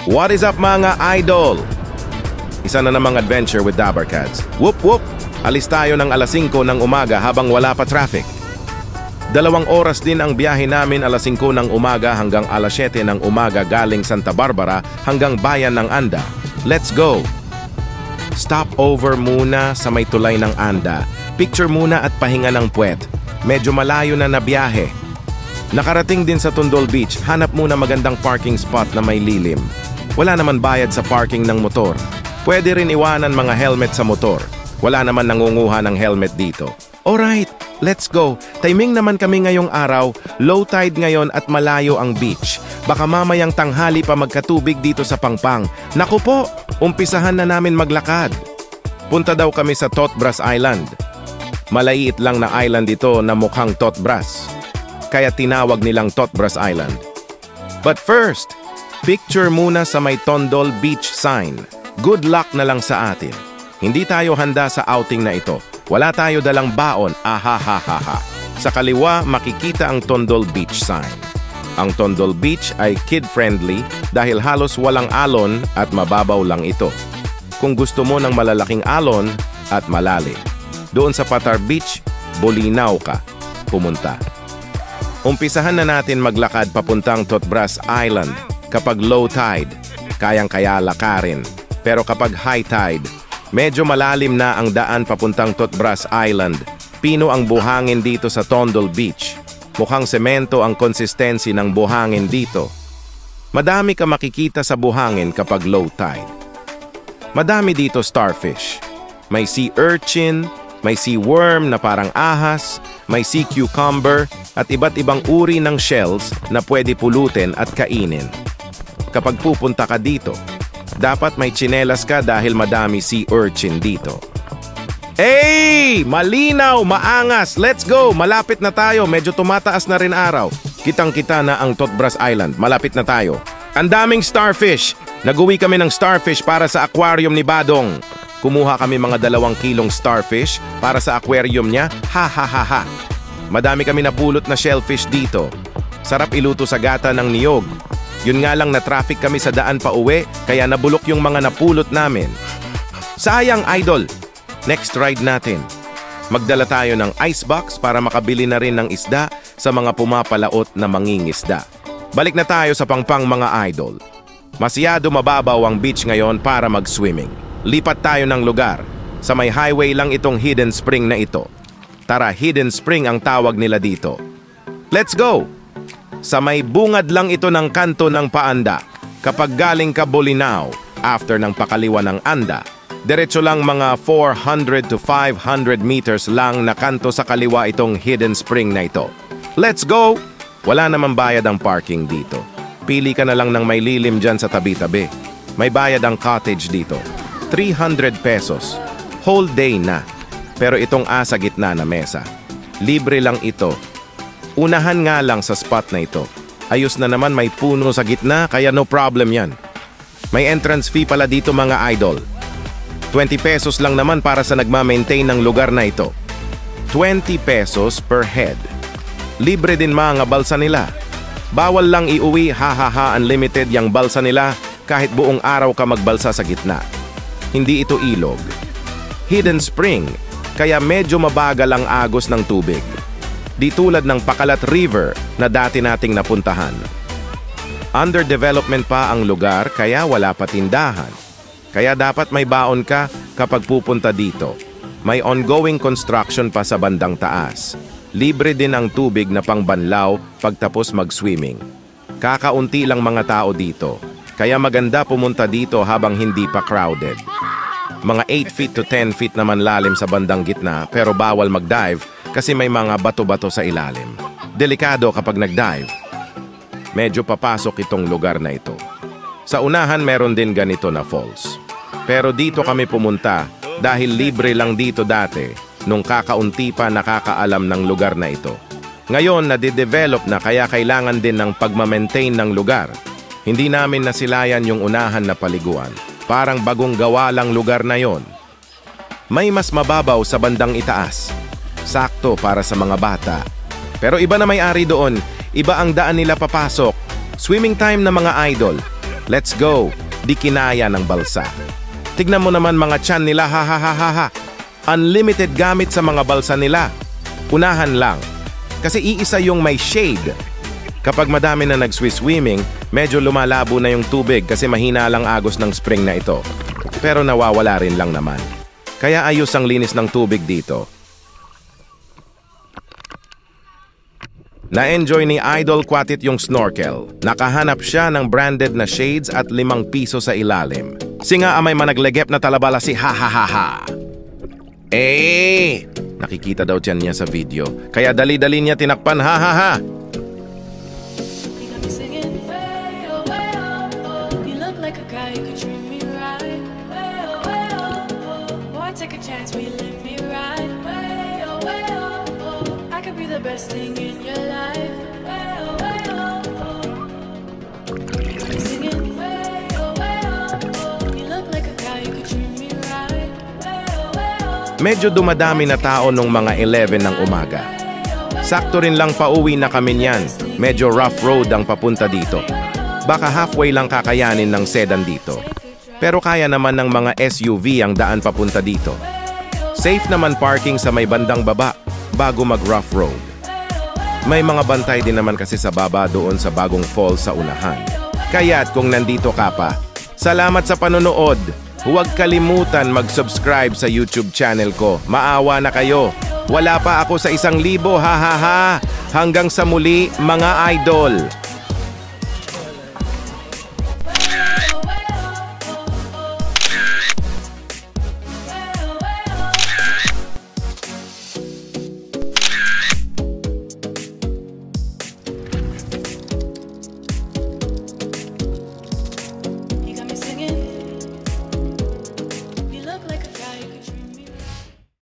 What is up mga idol? Isa na namang adventure with Dabarkads. Whoop whoop! Alis tayo ng alas 5 ng umaga habang wala pa traffic. 2 oras din ang biyahe namin, alas 5 ng umaga hanggang alas 7 ng umaga galing Santa Barbara hanggang bayan ng Anda. Let's go! Stop over muna sa may tulay ng Anda. Picture muna at pahinga ng puwet. Medyo malayo na biyahe. Nakarating din sa Tondol Beach, hanap muna magandang parking spot na may lilim. Wala naman bayad sa parking ng motor. Pwede rin iwanan mga helmet sa motor. Wala naman nangunguha ng helmet dito. Alright, let's go. Timing naman kami ngayong araw, low tide ngayon at malayo ang beach. Baka mamayang tanghali pa magkatubig dito sa Pangpang. Naku po, umpisahan na namin maglakad. Punta daw kami sa Totbras Island. Malaiit lang na island ito na mukhang Totbras. Kaya tinawag nilang Totbras Island. But first, picture muna sa may Tondol Beach sign. Good luck na lang sa atin. Hindi tayo handa sa outing na ito. Wala tayo dalang baon, ahahaha. Sa kaliwa, makikita ang Tondol Beach sign. Ang Tondol Beach ay kid-friendly dahil halos walang alon at mababaw lang ito. Kung gusto mo ng malalaking alon at malalim, doon sa Patar Beach, Bolinao ka pumunta. Umpisahan na natin maglakad papuntang Totbras Island. Kapag low tide, kayang-kaya lakarin. Pero kapag high tide, medyo malalim na ang daan papuntang Totbras Island. Pino ang buhangin dito sa Tondol Beach. Mukhang semento ang konsistensi ng buhangin dito. Madami ka makikita sa buhangin kapag low tide. Madami dito starfish. May sea urchin, may sea worm na parang ahas, may sea cucumber, at iba't ibang uri ng shells na pwede pulutin at kainin. Kapag pupunta ka dito, dapat may tsinelas ka dahil madami sea urchin dito. Hey! Malinaw! Maangas! Let's go! Malapit na tayo. Medyo tumataas na rin araw. Kitang-kita na ang Totbras Island. Malapit na tayo. Ang daming starfish! Nag-uwi kami ng starfish para sa aquarium ni Badong. Kumuha kami mga 2 kilong starfish para sa aquarium niya. Ha ha ha ha! Madami kami napulot na shellfish dito. Sarap iluto sa gata ng niyog. Yun nga lang na traffic kami sa daan pa uwi, kaya nabulok yung mga napulot namin. Sayang, idol! Next ride natin. Magdala tayo ng icebox para makabili na rin ng isda sa mga pumapalaot na mangingisda. Balik na tayo sa Pangpang mga idol. Masyado mababaw ang beach ngayon para mag-swimming. Lipat tayo ng lugar. Sa may highway lang itong hidden spring na ito. Tara, hidden spring ang tawag nila dito. Let's go! Sa may bungad lang ito ng kanto ng Paanda. Kapag galing ka Bolinao, after ng pakaliwa ng Anda, diretso lang mga 400 to 500 meters lang na kanto sa kaliwa itong hidden spring na ito. Let's go! Wala namang bayad ang parking dito. Pili ka na lang ng may lilim dyan sa tabi-tabi. May bayad ang cottage dito. 300 pesos. Whole day na. Pero itong asa gitna na mesa. Libre lang ito. Unahan nga lang sa spot na ito. Ayos na naman, may puno sa gitna kaya no problem yan. May entrance fee pala dito mga idol. 20 pesos lang naman para sa nagma-maintain ng lugar na ito. 20 pesos per head. Libre din mga balsa nila. Bawal lang iuwi, hahaha, unlimited yung balsa nila kahit buong araw ka magbalsa sa gitna. Hindi ito ilog. Hidden spring, kaya medyo mabagal ang agos ng tubig. Di tulad ng Pakalat River na dati nating napuntahan. Under development pa ang lugar kaya wala pa tindahan. Kaya dapat may baon ka kapag pupunta dito. May ongoing construction pa sa bandang taas. Libre din ang tubig na pangbanlaw pagtapos mag-swimming. Kakaunti lang mga tao dito. Kaya maganda pumunta dito habang hindi pa crowded. Mga 8 feet to 10 feet naman lalim sa bandang gitna pero bawal mag-dive kasi may mga bato-bato sa ilalim. Delikado kapag nag-dive. Medyo papasok itong lugar na ito. Sa unahan meron din ganito na falls. Pero dito kami pumunta dahil libre lang dito dati nung kakaunti pa nakakaalam ng lugar na ito. Ngayon nade-develop na kaya kailangan din ng pagmamaintain ng lugar. Hindi namin nasilayan yung unahan na paliguan. Parang bagong gawa lang lugar na yon. May mas mababaw sa bandang itaas. Sakto para sa mga bata. Pero iba na may-ari doon, iba ang daan nila papasok. Swimming time na mga idol. Let's go! Di kinaya ng balsa. Tignan mo naman mga tiyan nila, ha ha ha ha ha. Unlimited gamit sa mga balsa nila. Unahan lang. Kasi iisa yung may shade. Kapag madami na nag-swimming, medyo lumalabo na yung tubig kasi mahina lang agos ng spring na ito. Pero nawawala rin lang naman. Kaya ayos ang linis ng tubig dito. Na-enjoy ni Idol Kwatit yung snorkel. Nakahanap siya ng branded na shades at 5 piso sa ilalim. Singa amay managlegep na talabala si ha ha ha ha. Nakikita daw tiyan niya sa video. Kaya dali-dali niya tinakpan ha ha ha. Best thing in your life. Singing, you look like a guy who could treat me right. Medyo dumadami na tao nung mga 11 ng umaga. Sakto rin lang pauwi na kami niyan. Medyo rough road ang papunta dito. Baka halfway lang kakayanin ng sedan dito. Pero kaya naman ng mga SUV ang daan papunta dito. Safe naman parking sa may bandang baba bago mag rough road. May mga bantay din naman kasi sa baba doon sa bagong falls sa unahan. Kaya't kung nandito ka pa, salamat sa panonood. Huwag kalimutan mag-subscribe sa YouTube channel ko. Maawa na kayo. Wala pa ako sa 1,000, ha ha ha. Hanggang sa muli, mga idol.